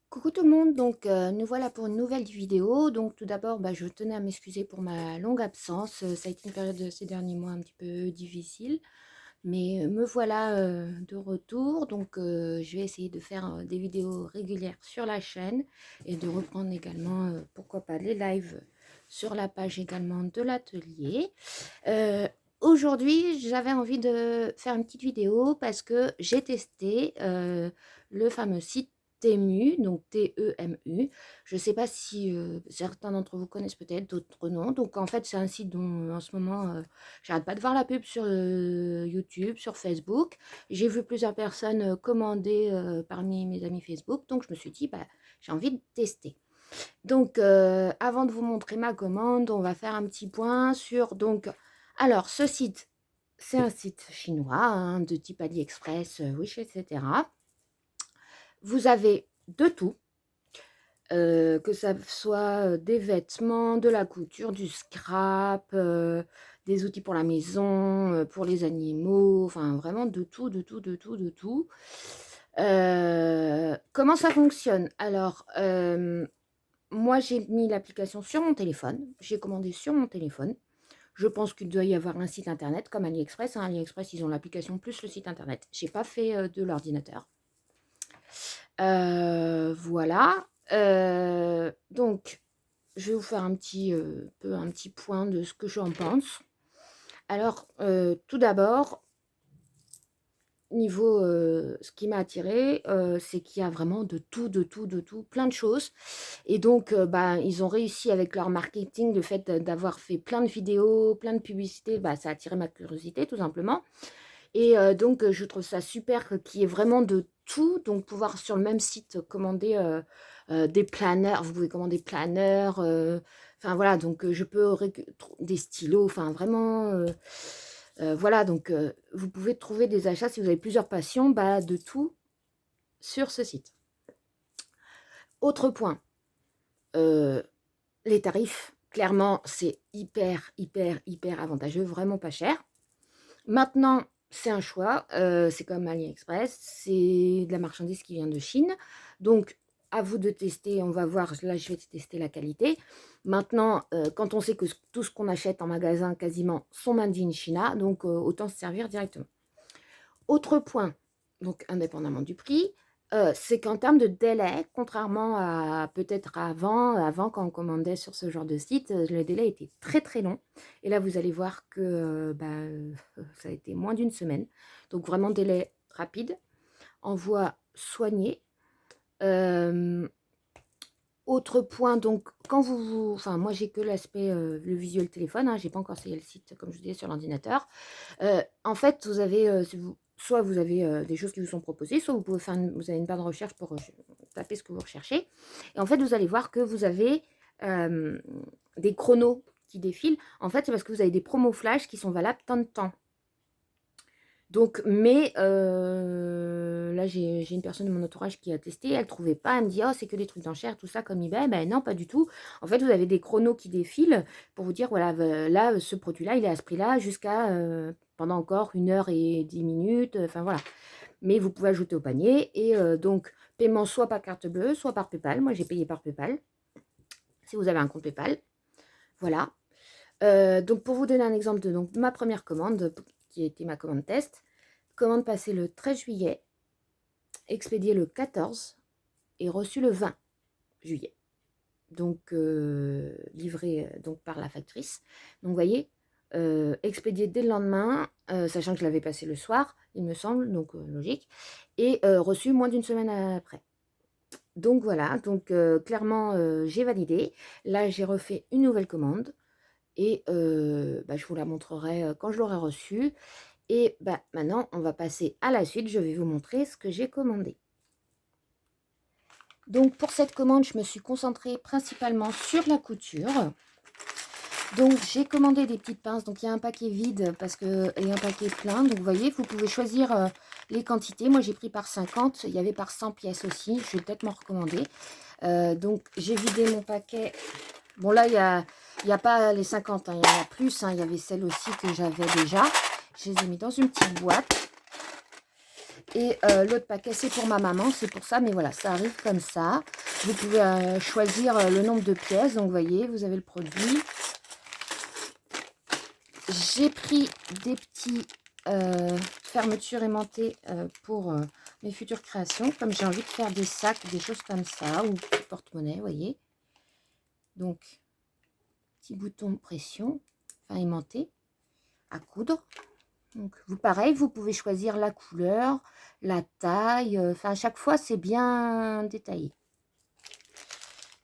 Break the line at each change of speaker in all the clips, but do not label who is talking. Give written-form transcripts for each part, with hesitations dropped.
Coucou tout le monde, donc nous voilà pour une nouvelle vidéo. Donc tout d'abord, je tenais à m'excuser pour ma longue absence. Ça a été une période de ces derniers mois un petit peu difficile, mais me voilà de retour. Donc je vais essayer de faire des vidéos régulières sur la chaîne et de reprendre également, pourquoi pas, les lives sur la page également de l'atelier. Euh, Aujourd'hui, j'avais envie de faire une petite vidéo parce que j'ai testé le fameux site Temu, donc Temu. Je ne sais pas si certains d'entre vous connaissent peut-être, d'autres non. Donc en fait, c'est un site dont en ce moment, j'arrête pas de voir la pub sur YouTube, sur Facebook. J'ai vu plusieurs personnes commander parmi mes amis Facebook, donc je me suis dit, j'ai envie de tester. Donc, avant de vous montrer ma commande, on va faire un petit point sur donc alors ce site, c'est un site chinois, hein, de type AliExpress, Wish, etc. Vous avez de tout, que ça soit des vêtements, de la couture, du scrap, des outils pour la maison, pour les animaux, enfin vraiment de tout, de tout, de tout, de tout. Comment ça fonctionne? Alors, moi, j'ai mis l'application sur mon téléphone. J'ai commandé sur mon téléphone. Je pense qu'il doit y avoir un site internet comme AliExpress, hein. AliExpress, ils ont l'application plus le site internet. J'ai pas fait de l'ordinateur. Voilà. Donc, je vais vous faire un petit point de ce que j'en pense. Alors, tout d'abord, niveau ce qui m'a attiré, c'est qu'il y a vraiment de tout, de tout, de tout, plein de choses. Et donc, ils ont réussi avec leur marketing, le fait d'avoir fait plein de vidéos, plein de publicités, ça a attiré ma curiosité tout simplement. Et donc, je trouve ça super qu'il y ait vraiment de tout. Donc, pouvoir sur le même site commander des planeurs, vous pouvez commander planeurs, enfin voilà, donc je peux des stylos, enfin vraiment, voilà, donc vous pouvez trouver des achats si vous avez plusieurs passions, de tout sur ce site. Autre point, les tarifs, clairement, c'est hyper, hyper, hyper avantageux, vraiment pas cher. Maintenant, c'est un choix, c'est comme AliExpress, c'est de la marchandise qui vient de Chine. Donc, à vous de tester, on va voir, là je vais tester la qualité. Maintenant, quand on sait que tout ce qu'on achète en magasin quasiment sont made in China, donc autant se servir directement. Autre point, donc indépendamment du prix, c'est qu'en termes de délai, contrairement à peut-être avant quand on commandait sur ce genre de site, le délai était très très long. Et là, vous allez voir que ça a été moins d'une semaine. Donc vraiment délai rapide, envoi soigné. Autre point, donc quand enfin moi j'ai que l'aspect, le visuel téléphone, hein, j'ai pas encore essayé le site comme je vous disais sur l'ordinateur. En fait, vous avez, soit vous avez des choses qui vous sont proposées, soit vous pouvez vous avez une barre de recherche pour taper ce que vous recherchez. Et en fait, vous allez voir que vous avez des chronos qui défilent. En fait, c'est parce que vous avez des promos flash qui sont valables tant de temps. Donc, mais là, j'ai une personne de mon entourage qui a testé, elle ne trouvait pas, elle me dit: «Oh, c'est que des trucs d'enchères, tout ça, comme eBay». Ben non, pas du tout. En fait, vous avez des chronos qui défilent pour vous dire: «Voilà, là, ce produit-là, il est à ce prix-là jusqu'à pendant encore 1 h et 10 minutes», enfin voilà. Mais vous pouvez ajouter au panier et donc paiement soit par carte bleue, soit par PayPal. Moi, j'ai payé par PayPal, si vous avez un compte PayPal. Voilà. Donc pour vous donner un exemple de donc ma première commande, qui a été ma commande test, commande passée le 13 juillet, expédiée le 14 et reçue le 20 juillet. Donc livrée donc par la factrice. Donc vous voyez, expédiée dès le lendemain, sachant que je l'avais passé le soir, il me semble, donc logique, et reçue moins d'une semaine après. Donc voilà, donc clairement j'ai validé. Là j'ai refait une nouvelle commande et je vous la montrerai quand je l'aurai reçue. Et maintenant, on va passer à la suite. Je vais vous montrer ce que j'ai commandé. Donc, pour cette commande, je me suis concentrée principalement sur la couture. Donc, j'ai commandé des petites pinces. Donc, il y a un paquet vide et un paquet plein. Donc, vous voyez, vous pouvez choisir les quantités. Moi, j'ai pris par 50. Il y avait par 100 pièces aussi. Je vais peut-être m'en recommander. Donc, j'ai vidé mon paquet. Bon, là, il y a pas les 50. Hein, il y en a plus. Hein, il y avait celles aussi que j'avais déjà. Je les ai mis dans une petite boîte. Et l'autre paquet, c'est pour ma maman, c'est pour ça. Mais voilà, ça arrive comme ça. Vous pouvez choisir le nombre de pièces. Donc, vous voyez, vous avez le produit. J'ai pris des petits fermetures aimantées pour mes futures créations. Comme j'ai envie de faire des sacs, des choses comme ça. Ou des porte-monnaie, vous voyez. Donc, petit bouton de pression, enfin aimanté, à coudre. Donc, pareil, vous pouvez choisir la couleur, la taille. Enfin, à chaque fois, c'est bien détaillé.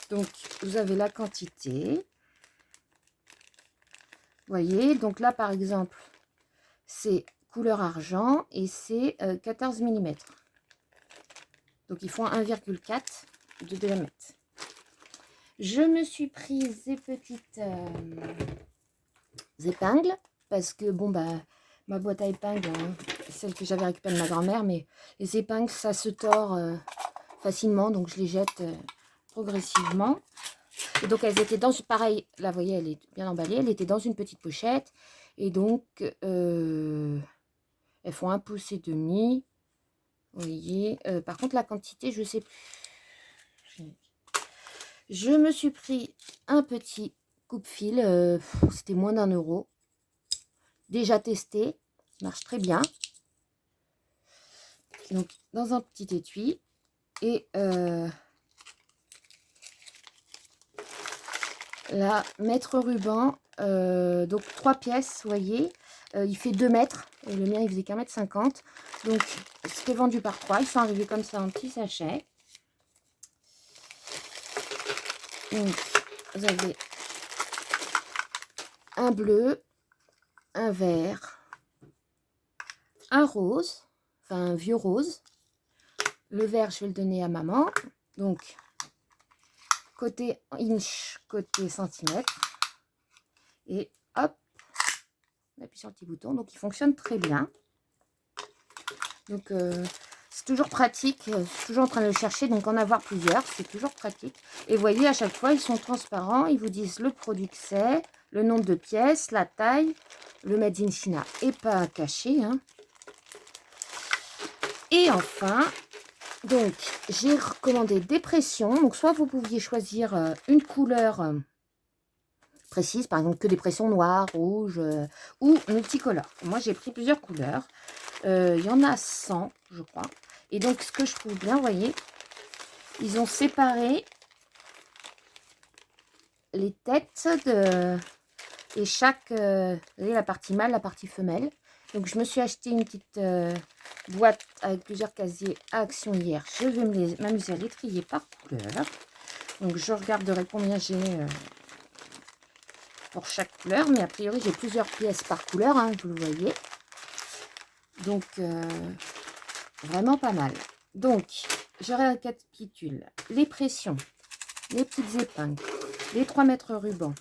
Donc, vous avez la quantité. Vous voyez, donc là, par exemple, c'est couleur argent et c'est 14 mm. Donc, ils font 1,4 de diamètre. Je me suis prise des petites épingles parce que, bon, bah, ma boîte à épingles, hein, celle que j'avais récupérée de ma grand-mère, mais les épingles, ça se tord facilement, donc je les jette progressivement. Et donc, elles étaient dans, pareil, là, vous voyez, elle est bien emballée, elle était dans une petite pochette, et donc, elles font 1,5 pouce. Vous voyez, par contre, la quantité, je sais plus. Je me suis pris un petit coupe-fil, c'était moins d'1 €. Déjà testé, marche très bien. Donc, dans un petit étui. Et là, mètre ruban, donc 3 pièces, vous voyez. Il fait 2 mètres. Et le mien, il faisait qu'1,50 m. Donc, c'était vendu par 3. Ils sont arrivés comme ça en petit sachet. Donc, vous avez un bleu, un vert, un rose, enfin un vieux rose. Le vert, je vais le donner à maman. Donc, côté inch, côté centimètre. Et hop, on appuie sur le petit bouton. Donc, il fonctionne très bien. Donc, c'est toujours pratique. Je suis toujours en train de le chercher. Donc, en avoir plusieurs, c'est toujours pratique. Et vous voyez, à chaque fois, ils sont transparents. Ils vous disent le produit que c'est, le nombre de pièces, la taille, le Made in China et pas caché. Hein. Et enfin, donc, j'ai recommandé des pressions. Donc, soit vous pouviez choisir une couleur précise, par exemple que des pressions noires, rouges ou multicolores. Moi, j'ai pris plusieurs couleurs. Il y en a 100, je crois. Et donc, ce que je trouve bien, vous voyez, ils ont séparé les têtes de... et chaque... vous voyez, la partie mâle, la partie femelle. Donc, je me suis acheté une petite boîte avec plusieurs casiers à action hier. Je vais m'amuser à les trier par couleur. Donc, je regarderai combien j'ai pour chaque couleur. Mais a priori, j'ai plusieurs pièces par couleur, hein, vous le voyez. Donc, vraiment pas mal. Donc, je récapitule. Les pressions, les petites épingles, les 3 mètres ruban,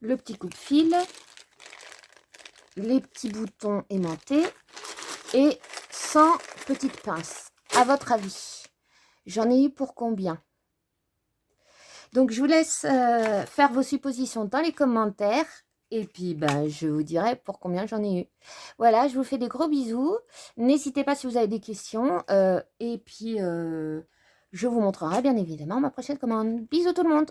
le petit coupe-fil, les petits boutons aimantés et 100 petites pinces. À votre avis, j'en ai eu pour combien? Donc, je vous laisse faire vos suppositions dans les commentaires. Et puis, ben, je vous dirai pour combien j'en ai eu. Voilà, je vous fais des gros bisous. N'hésitez pas si vous avez des questions. Et puis, je vous montrerai bien évidemment ma prochaine commande. Bisous tout le monde!